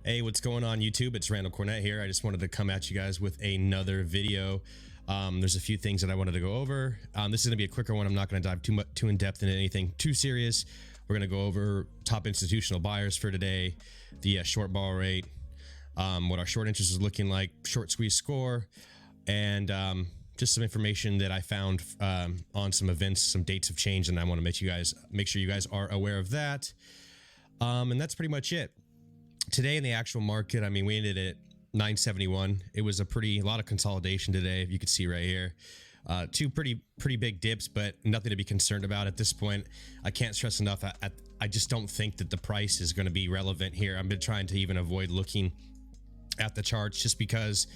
Hey, what's going on YouTube? It's Randall Cornett here. I just wanted to come at you guys with another video. There's a few things that I wanted to go over. This is going to be a quicker one. I'm not going to dive too in depth into anything too serious. We're going to go over top institutional buyers for today, the short ball rate, what our short interest is looking like, short squeeze score, and just some information that I found on some events. Some dates have changed, and I want to make sure you guys are aware of that. And that's pretty much it. Today in the actual market, I mean, we ended at 971. It was a lot of consolidation today. You can see right here, two pretty big dips, but nothing to be concerned about at this point. I can't stress enough. I just don't think that the price is going to be relevant here. I've been trying to even avoid looking at the charts just because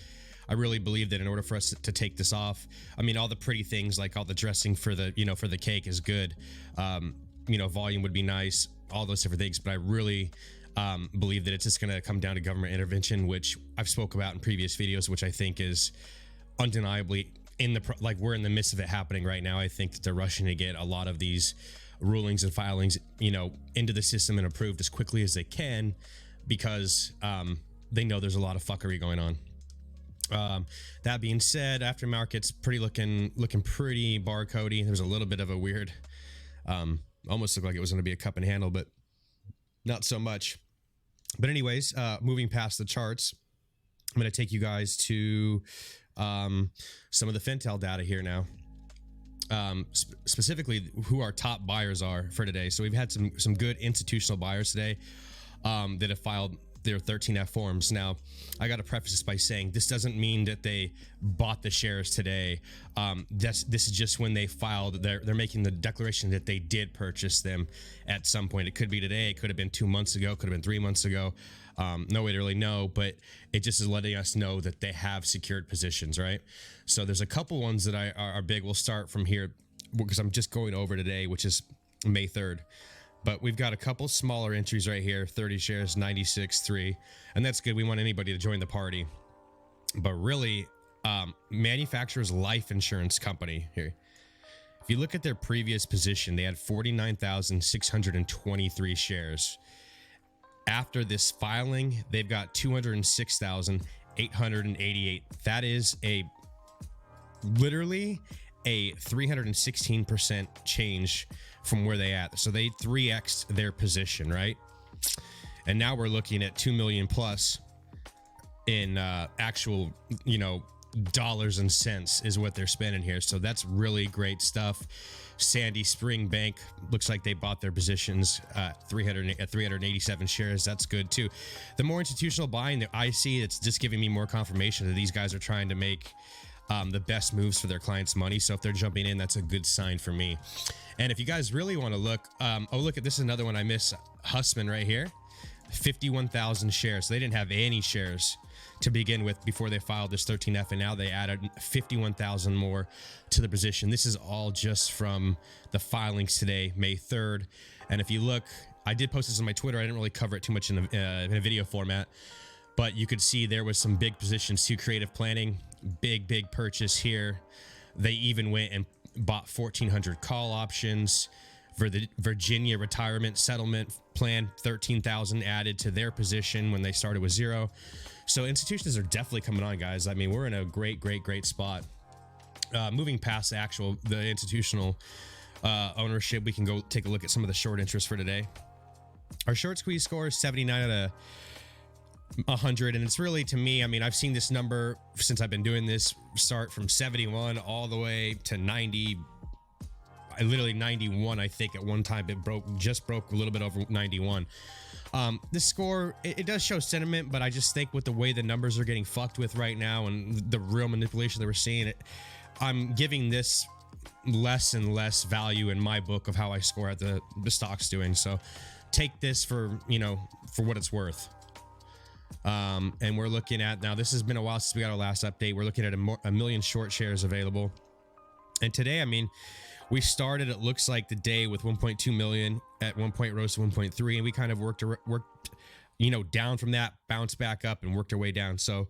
I really believe that in order for us to take this off, I mean, all the pretty things like all the dressing for the, for the cake is good. Volume would be nice, all those different things, but I really believe that it's just going to come down to government intervention, which I've spoke about in previous videos, which I think is undeniably we're in the midst of it happening right now. I think that they're rushing to get a lot of these rulings and filings, into the system and approved as quickly as they can, because they know there's a lot of fuckery going on. That being said, aftermarket's looking pretty barcodey. There's a little bit of a weird, almost looked like it was going to be a cup and handle, but not so much. But anyways, moving past the charts, I'm going to take you guys to some of the Fintel data here now. Specifically who our top buyers are for today. So we've had some good institutional buyers today that have filed their 13F forms. Now, I got to preface this by saying this doesn't mean that they bought the shares today. This is just when they filed. They're making the declaration that they did purchase them at some point. It could be today. It could have been 2 months ago. Could have been 3 months ago. No way to really know, but it just is letting us know that they have secured positions, right? So there's a couple ones that are big. We'll start from here because I'm just going over today, which is May 3rd. But we've got a couple smaller entries right here, 30 shares, 96.3, and that's good. We want anybody to join the party. But really, manufacturer's life insurance company here. If you look at their previous position, they had 49,623 shares. After this filing, they've got 206,888. That is literally a 316% change from where they at. So they 3x'd their position, right? And now we're looking at 2 million plus in actual, dollars and cents is what they're spending here. So that's really great stuff. Sandy Spring Bank looks like they bought their positions at 387 shares. That's good too. The more institutional buying that I see, it's just giving me more confirmation that these guys are trying to make the best moves for their clients' money. So if they're jumping in, that's a good sign for me. And if you guys really want to look, look at this is another one I miss. Hussman right here, 51,000 shares. So they didn't have any shares to begin with before they filed this 13F, and now they added 51,000 more to the position. This is all just from the filings today, May 3rd. And if you look, I did post this on my Twitter. I didn't really cover it too much in a video format, but you could see there was some big positions to creative planning, big purchase here. They even went and bought 1,400 call options for the Virginia retirement settlement plan. 13,000 added to their position when they started with 0. So institutions are definitely coming on, guys. I mean, we're in a great spot. Moving past the institutional ownership, we can go take a look at some of the short interest for today. Our short squeeze score is 79 out of 100, and it's really, to me, I mean, I've seen this number since I've been doing this start from 71 all the way to 90. Literally 91, I think at one time it just broke a little bit over 91. This score, it does show sentiment, but I just think with the way the numbers are getting fucked with right now and the real manipulation that we're seeing, I'm giving this less and less value in my book of how I score at the stock's doing. So take this for what it's worth. And we're looking at, now this has been a while since we got our last update. We're looking at a million short shares available. And today, I mean, we started, it looks like, the day with 1.2 million, at one point rose to 1.3, and we kind of worked down from that, bounced back up and worked our way down. So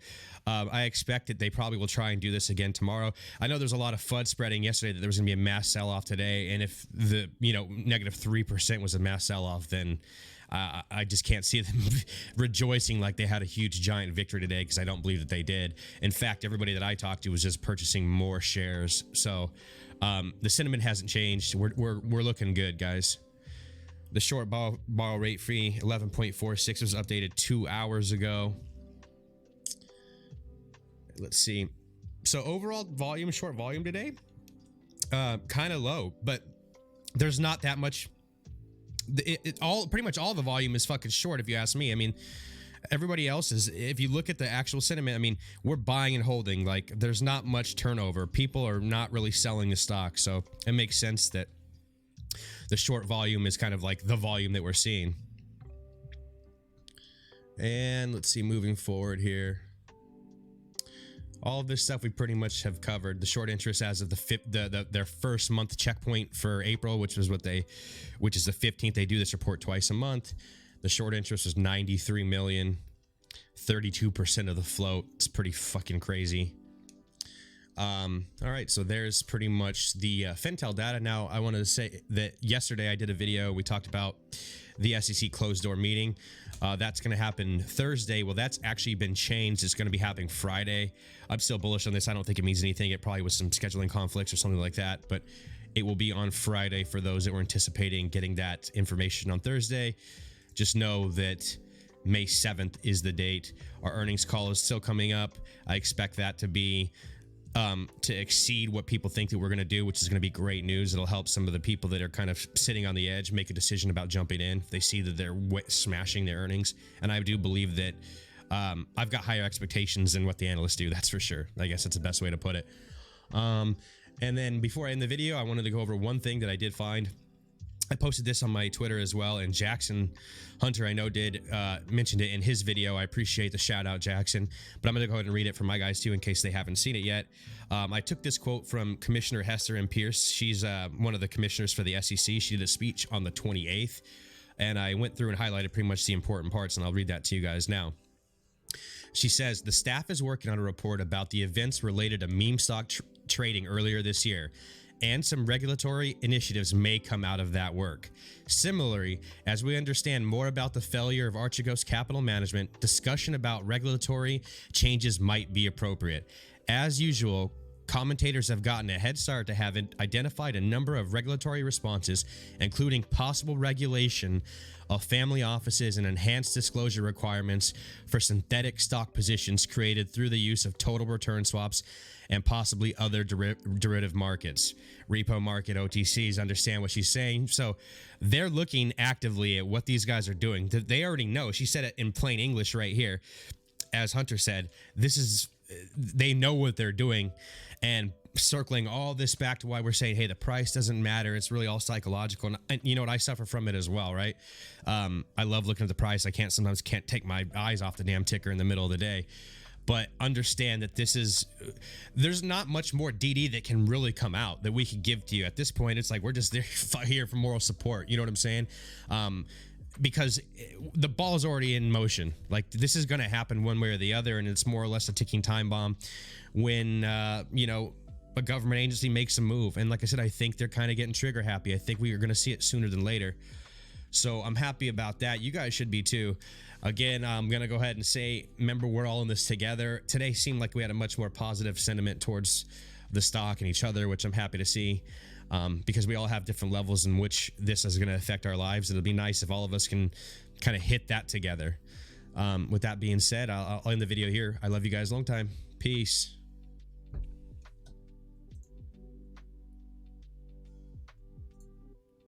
I expect that they probably will try and do this again tomorrow. I know there's a lot of FUD spreading yesterday that there was gonna be a mass sell-off today, and if the negative 3% was a mass sell-off, then I just can't see them rejoicing like they had a huge giant victory today, because I don't believe that they did. In fact, everybody that I talked to was just purchasing more shares. So the sentiment hasn't changed. We're looking good, guys. The short borrow rate free 11.46 was updated 2 hours ago. Let's see. So overall volume, short volume today, kind of low, but there's not that much. Pretty much all the volume is fucking short, if you ask me. I mean, everybody else is, if you look at the actual sentiment, I mean, we're buying and holding. Like, there's not much turnover. People are not really selling the stock. So it makes sense that the short volume is kind of like the volume that we're seeing. And let's see, moving forward here. All of this stuff we pretty much have covered. The short interest as of their first month checkpoint for April, which is the 15th. They do this report twice a month. The short interest was 93 million, 32% of the float. It's pretty fucking crazy. All right, so there's pretty much the Fintel data. Now, I wanted to say that yesterday I did a video. We talked about the SEC closed door meeting. That's going to happen Thursday. Well, that's actually been changed. It's going to be happening Friday. I'm still bullish on this. I don't think it means anything. It probably was some scheduling conflicts or something like that, but it will be on Friday for those that were anticipating getting that information on Thursday. Just know that May 7th is the date. Our earnings call is still coming up. I expect that to be to exceed what people think that we're going to do, which is going to be great news. It'll help some of the people that are kind of sitting on the edge make a decision about jumping in if they see that they're smashing their earnings. And I do believe that I've got higher expectations than what the analysts do. That's for sure. I guess that's the best way to put it. And then before I end the video, I wanted to go over one thing that I did find. I posted this on my Twitter as well, and Jackson Hunter, I know, did mentioned it in his video. I appreciate the shout out, Jackson, but I'm going to go ahead and read it for my guys too in case they haven't seen it yet. I took this quote from Commissioner Hester M. Pierce. She's one of the commissioners for the SEC. She did a speech on the 28th, and I went through and highlighted pretty much the important parts, and I'll read that to you guys now. She says, the staff is working on a report about the events related to meme stock trading earlier this year, and some regulatory initiatives may come out of that work. Similarly, as we understand more about the failure of Archegos Capital Management, discussion about regulatory changes might be appropriate. As usual, commentators have gotten a head start to have identified a number of regulatory responses, including possible regulation of family offices and enhanced disclosure requirements for synthetic stock positions created through the use of total return swaps and possibly other derivative markets. Repo market, OTCs, understand what she's saying. So they're looking actively at what these guys are doing. They already know. She said it in plain English right here. As Hunter said, they know what they're doing. And circling all this back to why we're saying, hey, the price doesn't matter. It's really all psychological. And you know what? I suffer from it as well, right? I love looking at the price. I sometimes can't take my eyes off the damn ticker in the middle of the day. But understand that there's not much more DD that can really come out that we can give to you. At this point, it's like we're just here for moral support. You know what I'm saying? Because the ball is already in motion. Like, this is going to happen one way or the other, and it's more or less a ticking time bomb when, a government agency makes a move. And like I said, I think they're kind of getting trigger happy. I think we are going to see it sooner than later. So I'm happy about that. You guys should be too. Again, I'm going to go ahead and say, remember, we're all in this together. Today seemed like we had a much more positive sentiment towards the stock and each other, which I'm happy to see, because we all have different levels in which this is going to affect our lives. It'll be nice if all of us can kind of hit that together. With that being said, I'll end the video here. I love you guys a long time. Peace.